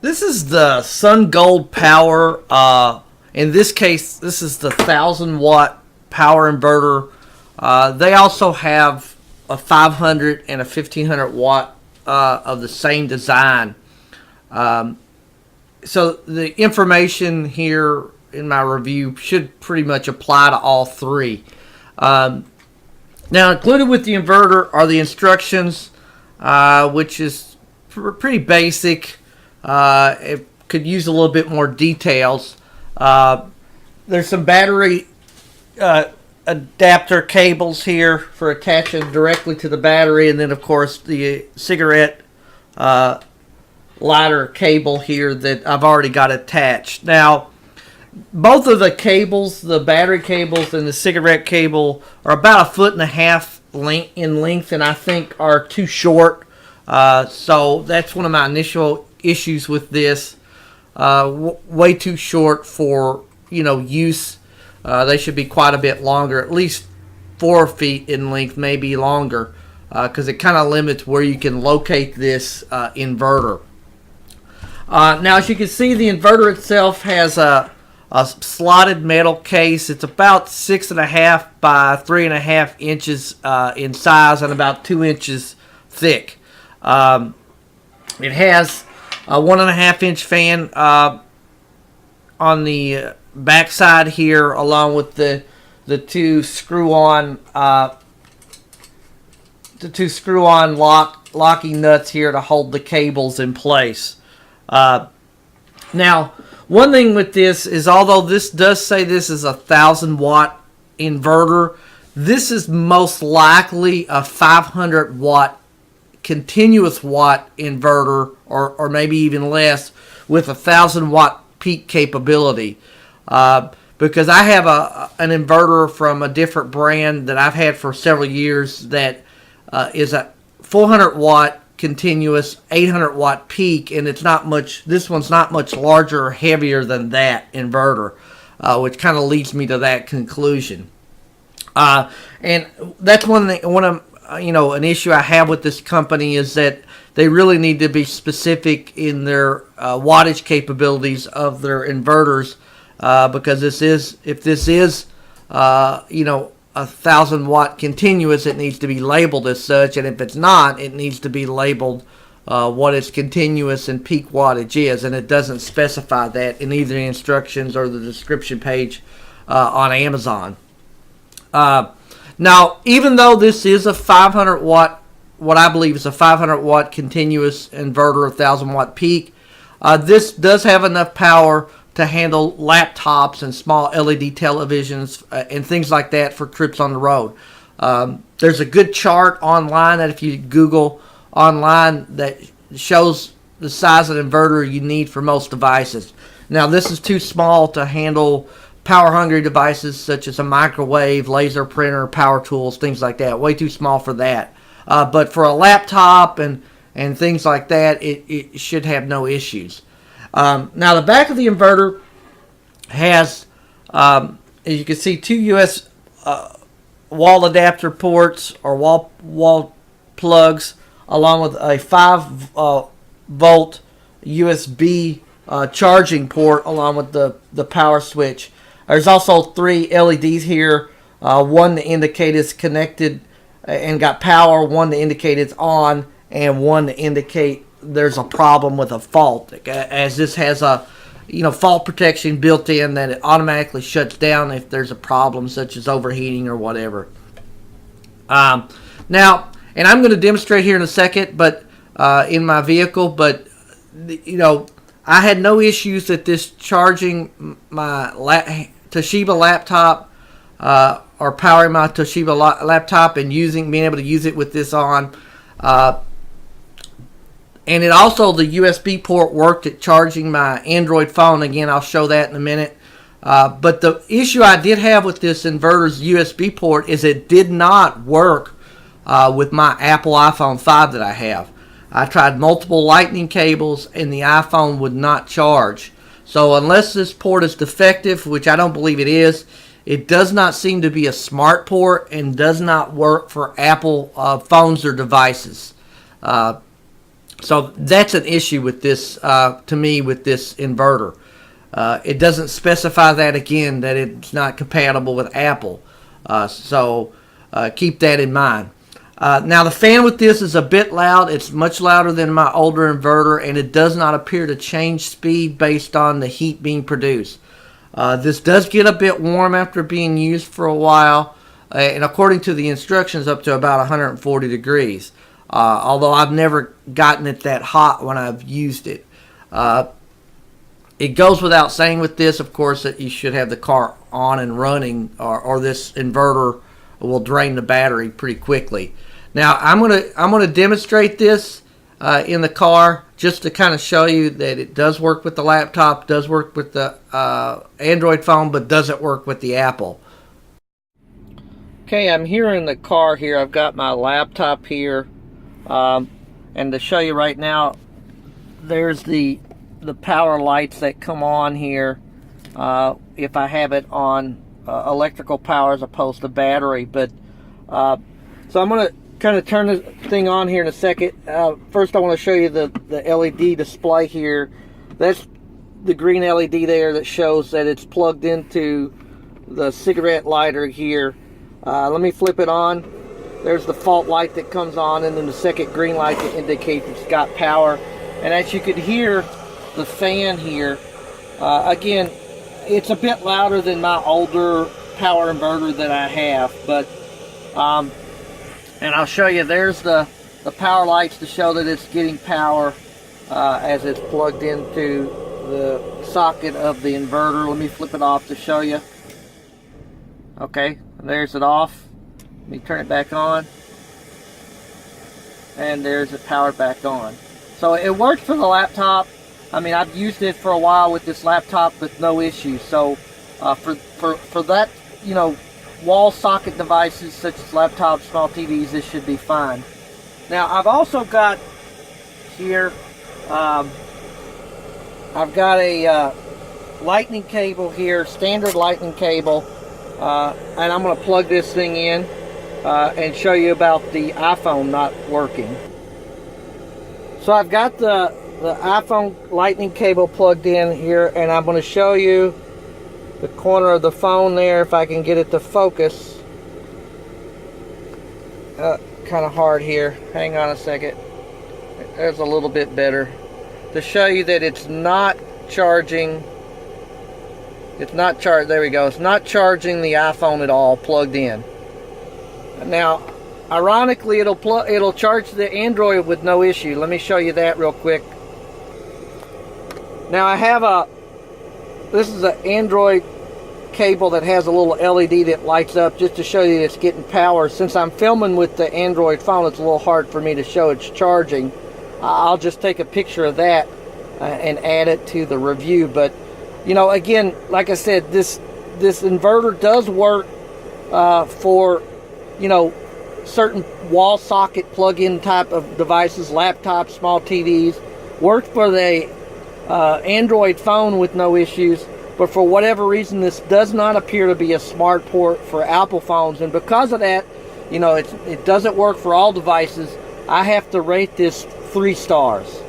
This is the Sungoldpower. In this case, this is the 1,000 watt power inverter. They also have a 500 and a 1,500 watt of the same design. So the information here in my review should pretty much apply to all three. Now, included with the inverter are the instructions, which is pretty basic. It could use a little bit more details. There's some battery adapter cables here for attaching directly to the battery, and then of course the cigarette lighter cable here that I've already got attached. Now, both of the cables, the battery cables and the cigarette cable, are about 1.5 feet in length, and I think are too short. So that's one of my initial issues with this. Way too short for use. They should be quite a bit longer, at least 4 feet in length, maybe longer, because it kind of limits where you can locate this inverter. Now, as you can see, the inverter itself has a slotted metal case. It's about 6.5 by 3.5 inches in size and about 2 inches thick. It has a 1.5 inch fan on the back side here, along with the two screw-on locking nuts here to hold the cables in place. Now, one thing with this is, although this does say this is a 1,000 watt inverter, this is most likely a 500 watt continuous watt inverter, or maybe even less, with a 1,000 watt peak capability. Because I have an inverter from a different brand that I've had for several years that is a 400 watt continuous, 800 watt peak, and it's not much. This one's not much larger or heavier than that inverter, which kind of leads me to that conclusion. And that's an issue I have with this company, is that they really need to be specific in their wattage capabilities of their inverters, because if this is a 1,000 watt continuous, it needs to be labeled as such, and if it's not, it needs to be labeled what its continuous and peak wattage is, and it doesn't specify that in either the instructions or the description page on Amazon. Now, even though this is a 500 watt, what I believe is a 500 watt continuous inverter, 1,000 watt peak, this does have enough power to handle laptops and small LED televisions and things like that for trips on the road. There's a good chart online that if you Google online that shows the size of the inverter you need for most devices. Now, this is too small to handle power-hungry devices such as a microwave, laser printer, power tools, things like that. Way too small for that. But for a laptop and things like that, it should have no issues. Now, the back of the inverter has, as you can see, two US wall adapter ports, or wall plugs, along with a 5-volt USB charging port, along with the power switch. There's also 3 LEDs here, one to indicate it's connected and got power, one to indicate it's on, and one to indicate there's a problem with a fault, as this has a fault protection built in that it automatically shuts down if there's a problem such as overheating or whatever. Now, and I'm going to demonstrate here in a second, but in my vehicle, but I had no issues with this charging my Toshiba laptop or powering my Toshiba laptop and being able to use it with this on. And it also, the USB port worked at charging my Android phone. Again, I'll show that in a minute. But the issue I did have with this inverter's USB port is it did not work with my Apple iPhone 5 that I have. I tried multiple lightning cables and the iPhone would not charge. So unless this port is defective, which I don't believe it is, it does not seem to be a smart port and does not work for Apple phones or devices. So that's an issue with this, to me, with this inverter. It doesn't specify that again, that it's not compatible with Apple. So keep that in mind. Now the fan with this is a bit loud. It's much louder than my older inverter, and it does not appear to change speed based on the heat being produced. This does get a bit warm after being used for a while, and according to the instructions, up to about 140 degrees. Although I've never gotten it that hot when I've used it. It goes without saying with this, of course, that you should have the car on and running, or this inverter will drain the battery pretty quickly. Now I'm gonna demonstrate this in the car just to kind of show you that it does work with the laptop, does work with the Android phone, but doesn't work with the Apple. Okay, I'm here in the car here. I've got my laptop here, and to show you right now, there's the power lights that come on here if I have it on electrical power as opposed to battery. But so I'm going to kind of turn this thing on here in a second. First I want to show you the LED display here. That's the green LED there that shows that it's plugged into the cigarette lighter here. Let me flip it on. There's the fault light that comes on, and then the second green light that indicates it's got power. And as you could hear, the fan here, again, it's a bit louder than my older power inverter that I have, but and I'll show you, there's the power lights to show that it's getting power as it's plugged into the socket of the inverter. Let me flip it off to show you. Okay, there's it off. Let me turn it back on, and there's it powered back on. So it works for the laptop. I mean, I've used it for a while with this laptop with no issues. So for that, you know, wall socket devices such as laptops, small TVs, this should be fine. Now I've also got here, I've got a lightning cable here, standard lightning cable, and I'm going to plug this thing in and show you about the iPhone not working. So I've got the iPhone lightning cable plugged in here, and I'm going to show you the corner of the phone there, if I can get it to focus. Kind of hard here. Hang on a second. There's a little bit better. To show you that it's not charging. It's not charged. There we go. It's not charging the iPhone at all plugged in. Now, ironically, it'll charge the Android with no issue. Let me show you that real quick. Now I have this is an Android cable that has a little LED that lights up just to show you it's getting power. Since I'm filming with the Android phone, it's a little hard for me to show it's charging. I'll just take a picture of that and add it to the review. But you know, again, like I said, this inverter does work for, you know, certain wall socket plug-in type of devices, laptops, small TVs. Worked for the Android phone with no issues, but for whatever reason this does not appear to be a smart port for Apple phones, and because of that, you know, it doesn't work for all devices. I have to rate this 3 stars.